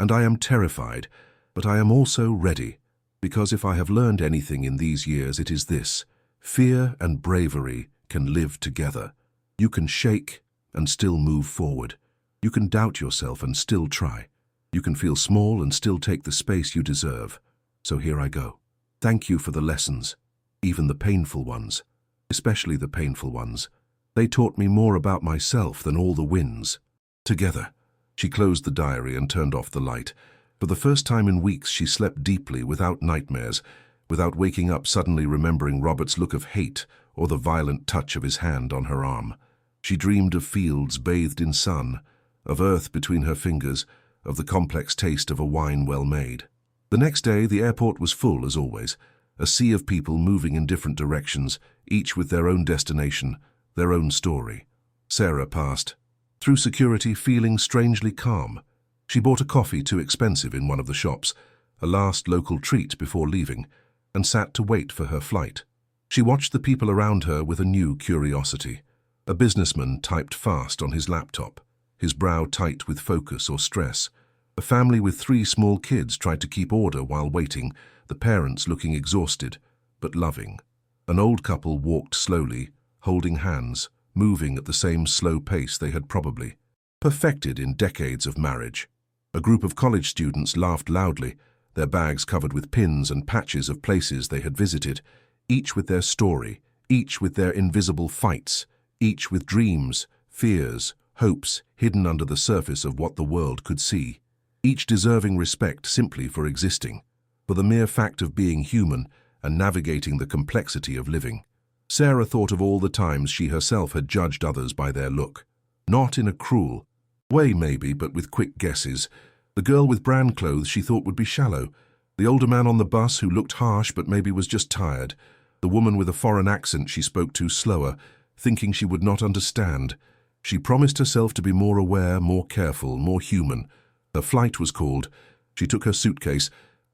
Speaker 1: And I am terrified, but I am also ready, because if I have learned anything in these years, it is this: fear and bravery can live together. You can shake and still move forward. You can doubt yourself and still try. You can feel small and still take the space you deserve. So here I go. Thank you for the lessons, even the painful ones, especially the painful ones. They taught me more about myself than all the wins. Together. She closed the diary and turned off the light. For the first time in weeks, she slept deeply, without nightmares, without waking up suddenly remembering Robert's look of hate or the violent touch of his hand on her arm. She dreamed of fields bathed in sun, of earth between her fingers, of the complex taste of a wine well made. The next day, the airport was full as always, a sea of people moving in different directions, each with their own destination, their own story. Sarah passed through security feeling strangely calm. She bought a coffee too expensive in one of the shops, a last local treat before leaving, and sat to wait for her flight. She watched the people around her with a new curiosity. A businessman typed fast on his laptop, his brow tight with focus or stress. A family with 3 small kids tried to keep order while waiting, the parents looking exhausted, but loving. An old couple walked slowly, holding hands, moving at the same slow pace they had probably perfected in decades of marriage. A group of college students laughed loudly, their bags covered with pins and patches of places they had visited, each with their story, each with their invisible fights, each with dreams, fears, hopes hidden under the surface of what the world could see, each deserving respect simply for existing, for the mere fact of being human and navigating the complexity of living. Sarah thought of all the times she herself had judged others by their look. Not in a cruel way maybe, but with quick guesses. The girl with brand clothes she thought would be shallow. The older man on the bus who looked harsh but maybe was just tired. The woman with a foreign accent she spoke to slower, thinking she would not understand. She promised herself to be more aware, more careful, more human. Her flight was called. She took her suitcase.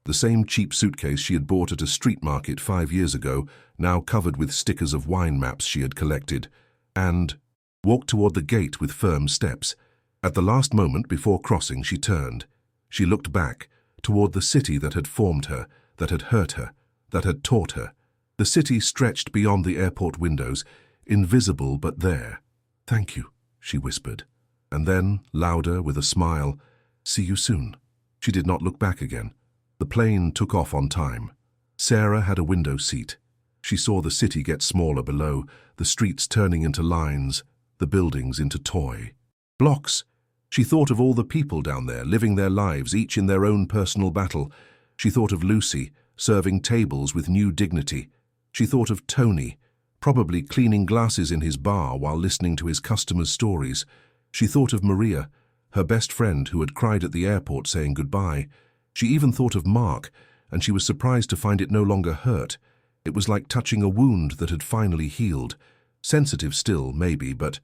Speaker 1: The same cheap suitcase she had bought at a street market 5 years ago, now covered with stickers of wine maps she had collected, and walked toward the gate with firm steps. At the last moment before crossing, she turned. She looked back, toward the city that had formed her, that had hurt her, that had taught her. The city stretched beyond the airport windows, invisible but there. "Thank you," she whispered. And then, louder, with a smile, "See you soon." She did not look back again. The plane took off on time. Sarah had a window seat. She saw the city get smaller below, the streets turning into lines, the buildings into toy blocks. She thought of all the people down there, living their lives, each in their own personal battle. She thought of Lucy, serving tables with new dignity. She thought of Tony, probably cleaning glasses in his bar while listening to his customers' stories. She thought of Maria, her best friend who had cried at the airport saying goodbye. She even thought of Mark, and she was surprised to find it no longer hurt. It was like touching a wound that had finally healed. Sensitive still, maybe, but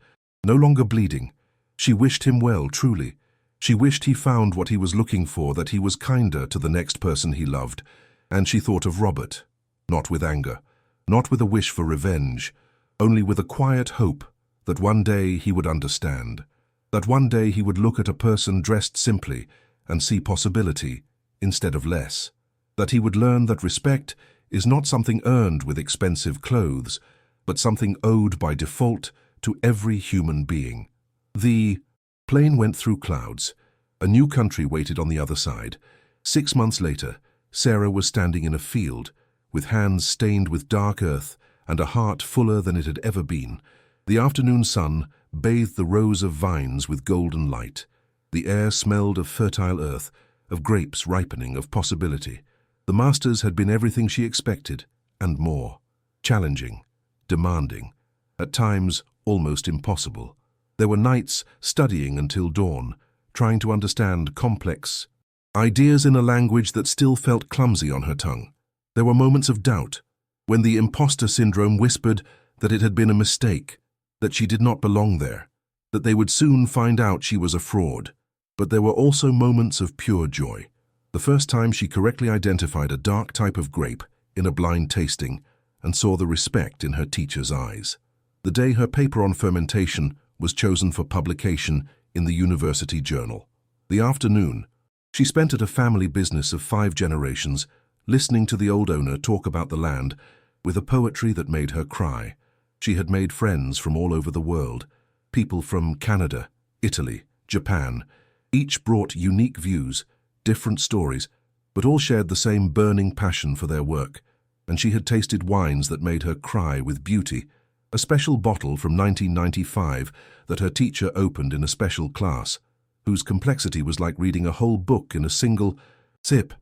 Speaker 1: no longer bleeding. She wished him well, truly. She wished he found what he was looking for, that he was kinder to the next person he loved. And she thought of Robert, not with anger, not with a wish for revenge, only with a quiet hope that one day he would understand, that one day he would look at a person dressed simply and see possibility instead of less, that he would learn that respect is not something earned with expensive clothes, but something owed by default to every human being. The plane went through clouds. A new country waited on the other side. 6 months later, Sarah was standing in a field, with hands stained with dark earth and a heart fuller than it had ever been. The afternoon sun bathed the rows of vines with golden light. The air smelled of fertile earth, of grapes ripening, of possibility. The masters had been everything she expected, and more. Challenging, demanding, at times almost impossible. There were nights studying until dawn, trying to understand complex ideas in a language that still felt clumsy on her tongue. There were moments of doubt, when the imposter syndrome whispered that it had been a mistake, that she did not belong there, that they would soon find out she was a fraud. But there were also moments of pure joy. The first time she correctly identified a dark type of grape in a blind tasting and saw the respect in her teacher's eyes. The day her paper on fermentation was chosen for publication in the university journal. The afternoon, she spent at a family business of 5 generations, listening to the old owner talk about the land with a poetry that made her cry. She had made friends from all over the world, people from Canada, Italy, Japan. Each brought unique views, different stories, but all shared the same burning passion for their work. And she had tasted wines that made her cry with beauty, a special bottle from 1995 that her teacher opened in a special class, whose complexity was like reading a whole book in a single sip.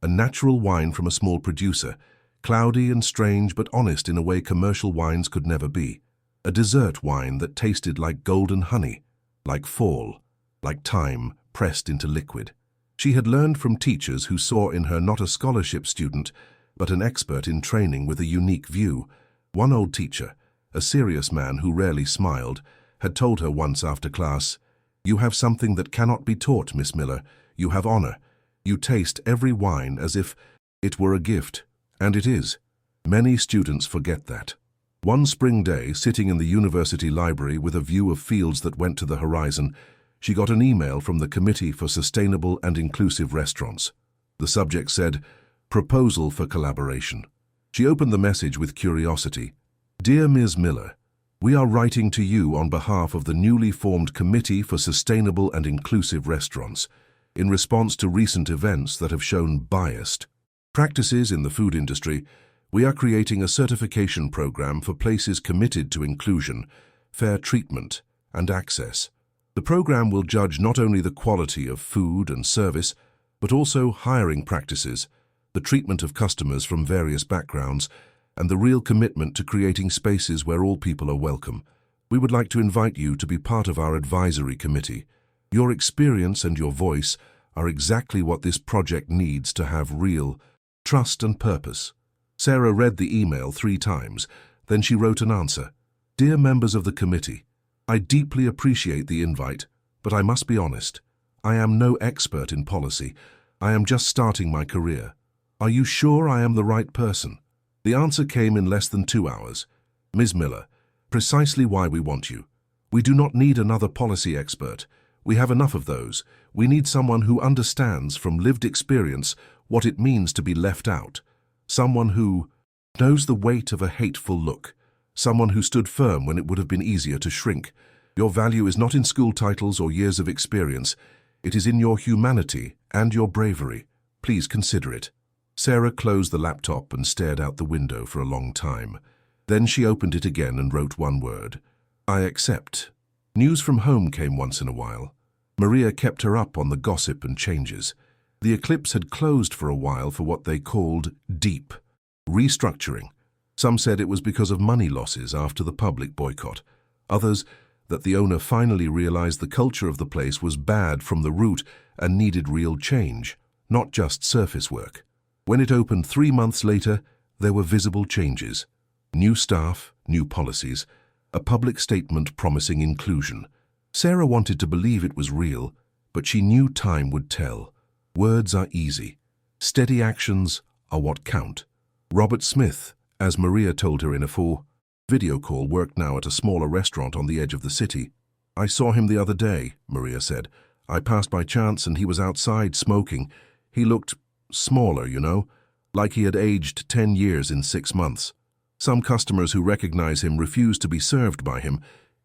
Speaker 1: A natural wine from a small producer, cloudy and strange but honest in a way commercial wines could never be. A dessert wine that tasted like golden honey, like fall, like time pressed into liquid. She had learned from teachers who saw in her not a scholarship student, but an expert in training with a unique view. One old teacher, a serious man who rarely smiled, had told her once after class, "You have something that cannot be taught, Miss Miller. You have honor. You taste every wine as if it were a gift." And it is. Many students forget that. One spring day, sitting in the university library with a view of fields that went to the horizon, she got an email from the Committee for Sustainable and Inclusive Restaurants. The subject said, "Proposal for Collaboration." She opened the message with curiosity. "Dear Ms. Miller, we are writing to you on behalf of the newly formed Committee for Sustainable and Inclusive Restaurants in response to recent events that have shown biased practices in the food industry. We are creating a certification program for places committed to inclusion, fair treatment, and access. The program will judge not only the quality of food and service, but also hiring practices, the treatment of customers from various backgrounds, and the real commitment to creating spaces where all people are welcome. We would like to invite you to be part of our advisory committee. Your experience and your voice are exactly what this project needs to have real trust and purpose." Sarah read the email 3 times, then she wrote an answer. "Dear members of the committee, I deeply appreciate the invite, but I must be honest. I am no expert in policy. I am just starting my career. Are you sure I am the right person? The answer came in less than 2 hours. Ms. Miller, precisely why we want you. We do not need another policy expert. We have enough of those. We need someone who understands from lived experience what it means to be left out. Someone who knows the weight of a hateful look. Someone who stood firm when it would have been easier to shrink. Your value is not in school titles or years of experience. It is in your humanity and your bravery. Please consider it. Sarah closed the laptop and stared out the window for a long time. Then she opened it again and wrote one word. I accept. News from home came once in a while. Maria kept her up on the gossip and changes. The Eclipse had closed for a while for what they called deep restructuring. Some said it was because of money losses after the public boycott. Others, that the owner finally realized the culture of the place was bad from the root and needed real change, not just surface work. When it opened 3 months later, there were visible changes. New staff, new policies, a public statement promising inclusion. Sarah wanted to believe it was real, but she knew time would tell. Words are easy. Steady actions are what count. Robert Smith, as Maria told her in a full video call, worked now at a smaller restaurant on the edge of the city. I saw him the other day, Maria said. I passed by chance and he was outside smoking. He looked smaller, you know, like he had aged 10 years in 6 months. Some customers who recognize him refuse to be served by him.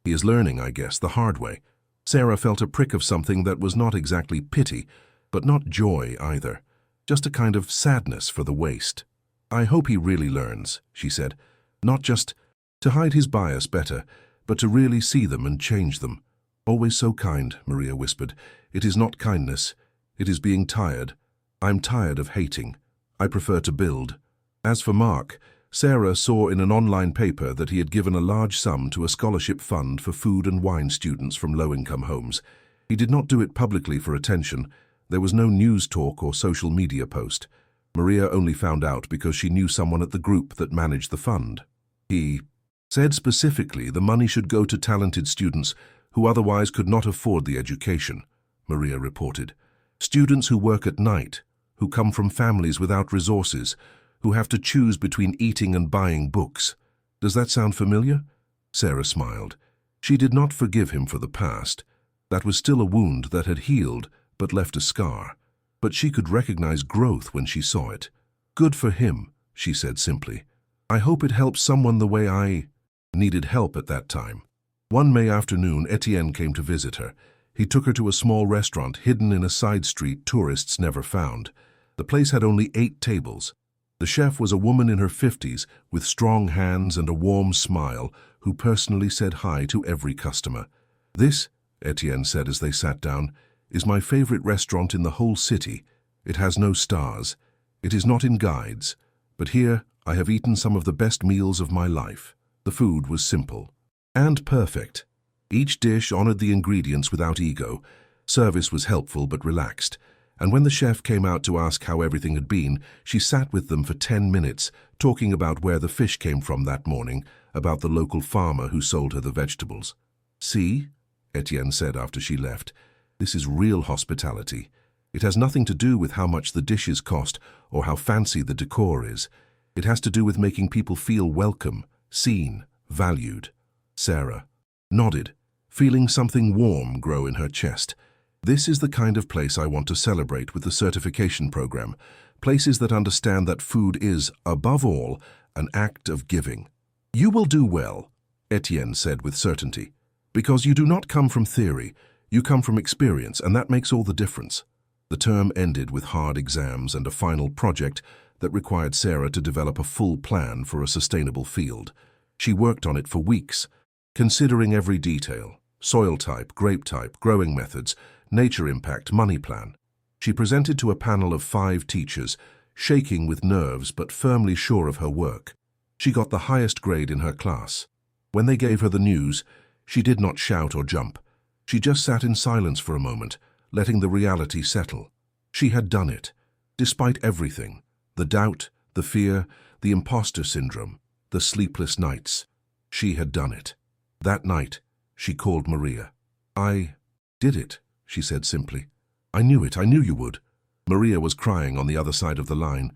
Speaker 1: He is learning, I guess, the hard way. Sarah felt a prick of something that was not exactly pity, but not joy either. Just a kind of sadness for the waste. I hope he really learns, she said. Not just to hide his bias better, but to really see them and change them. Always so kind, Maria whispered. It is not kindness. It is being tired. I'm tired of hating. I prefer to build. As for Mark, Sarah saw in an online paper that he had given a large sum to a scholarship fund for food and wine students from low-income homes. He did not do it publicly for attention. There was no news talk or social media post. Maria only found out because she knew someone at the group that managed the fund. He said specifically the money should go to talented students who otherwise could not afford the education, Maria reported. Students who work at night, who come from families without resources, who have to choose between eating and buying books. Does that sound familiar? Sarah smiled. She did not forgive him for the past. That was still a wound that had healed but left a scar. But she could recognize growth when she saw it. Good for him, she said simply. I hope it helps someone the way I needed help at that time. One May afternoon, Etienne came to visit her. He took her to a small restaurant hidden in a side street tourists never found. The place had only 8 tables. The chef was a woman in her 50s with strong hands and a warm smile who personally said hi to every customer. This, Etienne said as they sat down, is my favorite restaurant in the whole city. It has no stars. It is not in guides. But here I have eaten some of the best meals of my life. The food was simple and perfect. Each dish honored the ingredients without ego. Service was helpful but relaxed. And when the chef came out to ask how everything had been, she sat with them for 10 minutes, talking about where the fish came from that morning, about the local farmer who sold her the vegetables. See, Etienne said after she left, this is real hospitality. It has nothing to do with how much the dishes cost or how fancy the decor is. It has to do with making people feel welcome, seen, valued. Sarah nodded, feeling something warm grow in her chest. This is the kind of place I want to celebrate with the certification program. Places that understand that food is, above all, an act of giving. You will do well, Etienne said with certainty, because you do not come from theory, you come from experience, and that makes all the difference. The term ended with hard exams and a final project that required Sarah to develop a full plan for a sustainable field. She worked on it for weeks, considering every detail: soil type, grape type, growing methods, nature impact, money plan. She presented to a panel of 5 teachers, shaking with nerves but firmly sure of her work. She got the highest grade in her class. When they gave her the news, she did not shout or jump. She just sat in silence for a moment, letting the reality settle. She had done it, despite everything: the doubt, the fear, the imposter syndrome, the sleepless nights. She had done it. That night, she called Maria. I did it, she said simply. I knew it, I knew you would. Maria was crying on the other side of the line.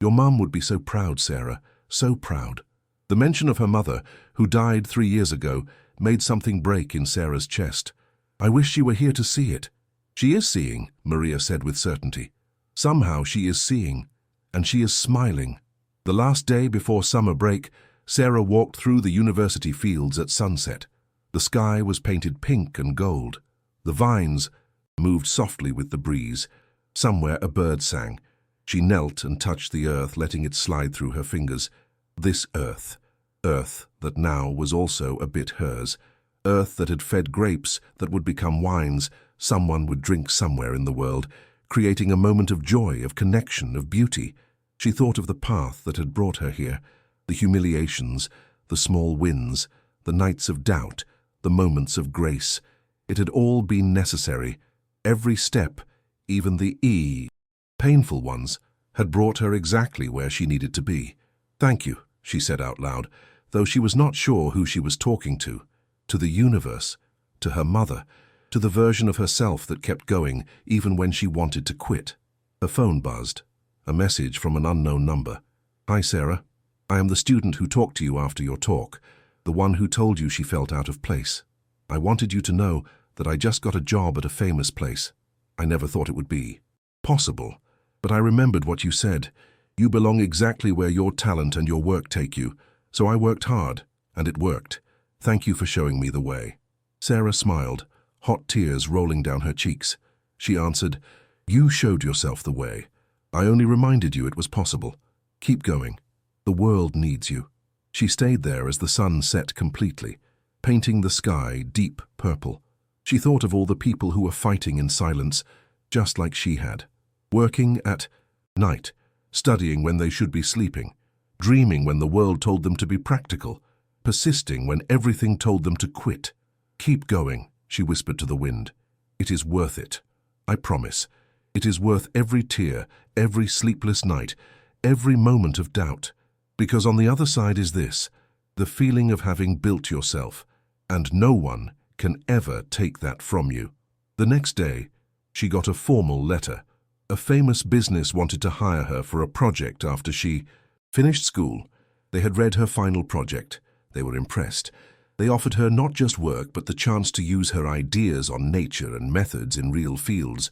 Speaker 1: Your mum would be so proud, Sarah, so proud. The mention of her mother, who died 3 years ago, made something break in Sarah's chest. I wish she were here to see it. She is seeing, Maria said with certainty. Somehow she is seeing, and she is smiling. The last day before summer break, Sarah walked through the university fields at sunset. The sky was painted pink and gold. The vines moved softly with the breeze. Somewhere a bird sang. She knelt and touched the earth, letting it slide through her fingers. This earth that now was also a bit hers. Earth that had fed grapes that would become wines someone would drink somewhere in the world, creating a moment of joy, of connection, of beauty. She thought of the path that had brought her here, the humiliations, the small wins, the nights of doubt, the moments of grace. It had all been necessary. Every step, even the painful ones, had brought her exactly where she needed to be. Thank you, she said out loud, though she was not sure who she was talking to. To the universe, to her mother, to the version of herself that kept going even when she wanted to quit. Her phone buzzed. A message from an unknown number. Hi, Sarah. I am the student who talked to you after your talk, the one who told you she felt out of place. I wanted you to know that I just got a job at a famous place. I never thought it would be possible, but I remembered what you said. You belong exactly where your talent and your work take you, so I worked hard, and it worked. Thank you for showing me the way. Sarah smiled, hot tears rolling down her cheeks. She answered, You showed yourself the way. I only reminded you it was possible. Keep going. The world needs you. She stayed there as the sun set completely, painting the sky deep purple. She thought of all the people who were fighting in silence, just like she had. Working at night, studying when they should be sleeping, dreaming when the world told them to be practical, persisting when everything told them to quit. Keep going, she whispered to the wind. It is worth it. I promise. It is worth every tear, every sleepless night, every moment of doubt. Because on the other side is this, the feeling of having built yourself, and no one can ever take that from you. The next day, she got a formal letter. A famous business wanted to hire her for a project after she finished school. They had read her final project. They were impressed. They offered her not just work, but the chance to use her ideas on nature and methods in real fields.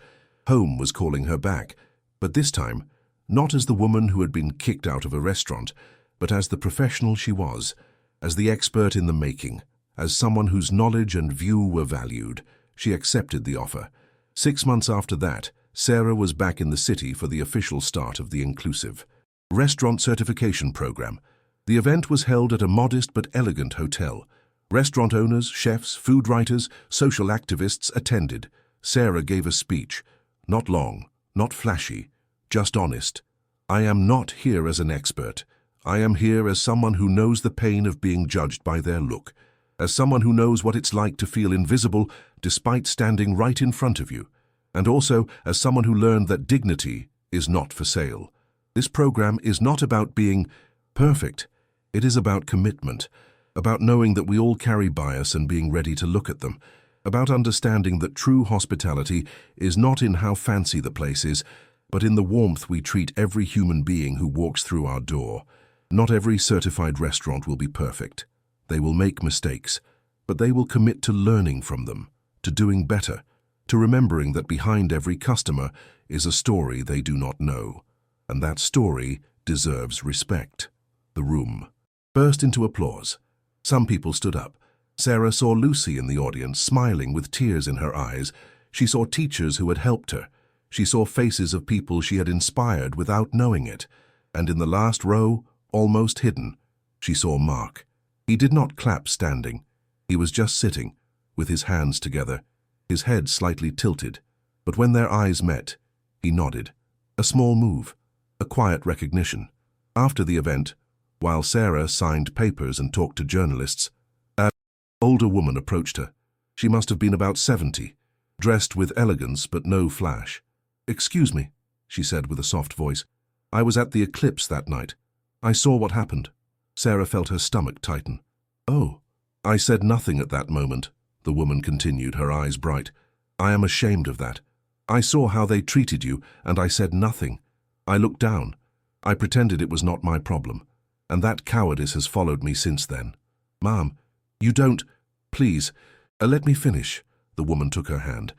Speaker 1: Home was calling her back, but this time, not as the woman who had been kicked out of a restaurant, but as the professional she was, as the expert in the making, as someone whose knowledge and view were valued. She accepted the offer. 6 months after that, Sarah was back in the city for the official start of the inclusive restaurant certification program. The event was held at a modest but elegant hotel. Restaurant owners, chefs, food writers, social activists attended. Sarah gave a speech. Not long, not flashy, just honest. I am not here as an expert. I am here as someone who knows the pain of being judged by their look, as someone who knows what it's like to feel invisible despite standing right in front of you, and also as someone who learned that dignity is not for sale. This program is not about being perfect. It is about commitment, about knowing that we all carry bias and being ready to look at them, about understanding that true hospitality is not in how fancy the place is, but in the warmth we treat every human being who walks through our door. Not every certified restaurant will be perfect. They will make mistakes, but they will commit to learning from them, to doing better, to remembering that behind every customer is a story they do not know, and that story deserves respect. The room burst into applause. Some people stood up. Sarah saw Lucy in the audience, smiling with tears in her eyes. She saw teachers who had helped her. She saw faces of people she had inspired without knowing it. And in the last row, almost hidden, she saw Mark. He did not clap standing. He was just sitting, with his hands together, his head slightly tilted. But when their eyes met, he nodded. A small move, a quiet recognition. After the event, while Sarah signed papers and talked to journalists, an older woman approached her. She must have been about 70, dressed with elegance but no flash. "Excuse me," she said with a soft voice. "I was at the eclipse that night. I saw what happened." Sarah felt her stomach tighten. "Oh." "I said nothing at that moment," the woman continued, her eyes bright. "I am ashamed of that. I saw how they treated you, and I said nothing. I looked down. I pretended it was not my problem, and that cowardice has followed me since then. Mom, you don't... Please, let me finish. The woman took her hand.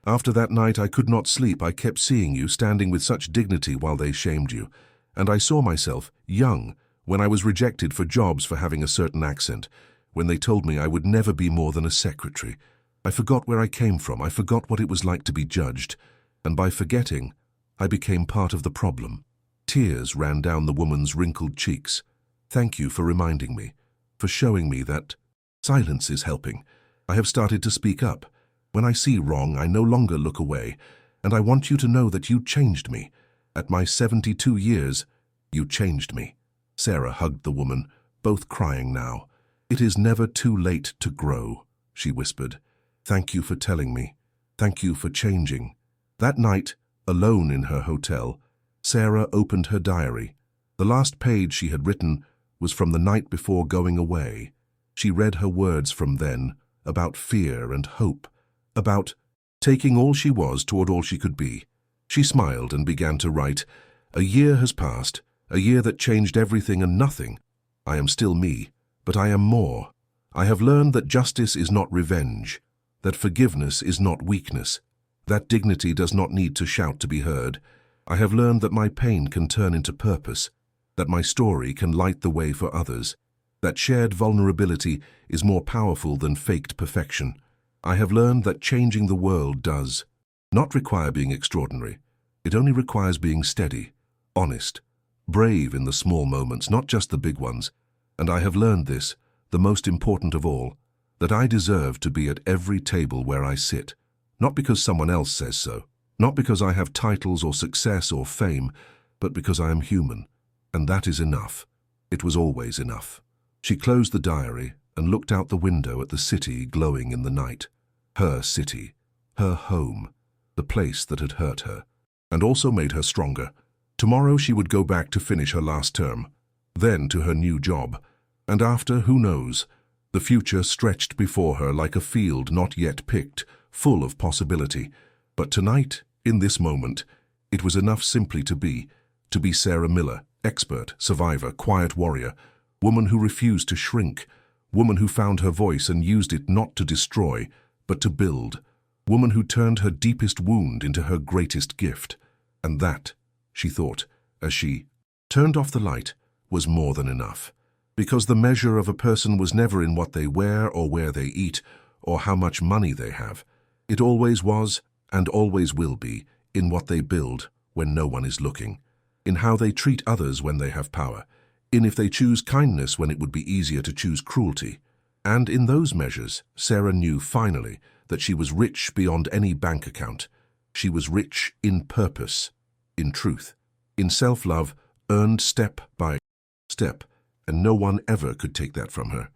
Speaker 1: After that night I could not sleep. I kept seeing you standing with such dignity while they shamed you. And I saw myself, young, when I was rejected for jobs for having a certain accent, when they told me I would never be more than a secretary. I forgot where I came from. I forgot what it was like to be judged. And by forgetting, I became part of the problem. Tears ran down the woman's wrinkled cheeks. Thank you for reminding me, for showing me that silence is helping. I have started to speak up. When I see wrong, I no longer look away, and I want you to know that you changed me. At my 72 years, you changed me. Sarah hugged the woman, both crying now. It is never too late to grow, she whispered. Thank you for telling me. Thank you for changing. That night, alone in her hotel, Sarah opened her diary. The last page she had written was from the night before going away. She read her words from then, about fear and hope, about taking all she was toward all she could be. She smiled and began to write, "A year has passed, a year that changed everything and nothing. I am still me, but I am more. I have learned that justice is not revenge, that forgiveness is not weakness, that dignity does not need to shout to be heard. I have learned that my pain can turn into purpose, that my story can light the way for others, that shared vulnerability is more powerful than faked perfection. I have learned that changing the world does not require being extraordinary. It only requires being steady, honest, brave in the small moments, not just the big ones. And I have learned this, the most important of all, that I deserve to be at every table where I sit, not because someone else says so, not because I have titles or success or fame, but because I am human. And that is enough. It was always enough." She closed the diary and looked out the window at the city glowing in the night. Her city, her home, the place that had hurt her, and also made her stronger. Tomorrow she would go back to finish her last term, then to her new job, and after, who knows? The future stretched before her like a field not yet picked, full of possibility. But tonight, in this moment, it was enough simply to be Sarah Miller, expert, survivor, quiet warrior, woman who refused to shrink, woman who found her voice and used it not to destroy, but to build, woman who turned her deepest wound into her greatest gift. And that, she thought, as she turned off the light, was more than enough. Because the measure of a person was never in what they wear or where they eat or how much money they have. It always was and always will be in what they build when no one is looking, in how they treat others when they have power, in if they choose kindness when it would be easier to choose cruelty. And in those measures, Sarah knew finally that she was rich beyond any bank account. She was rich in purpose, in truth, in self-love, earned step by step, and no one ever could take that from her.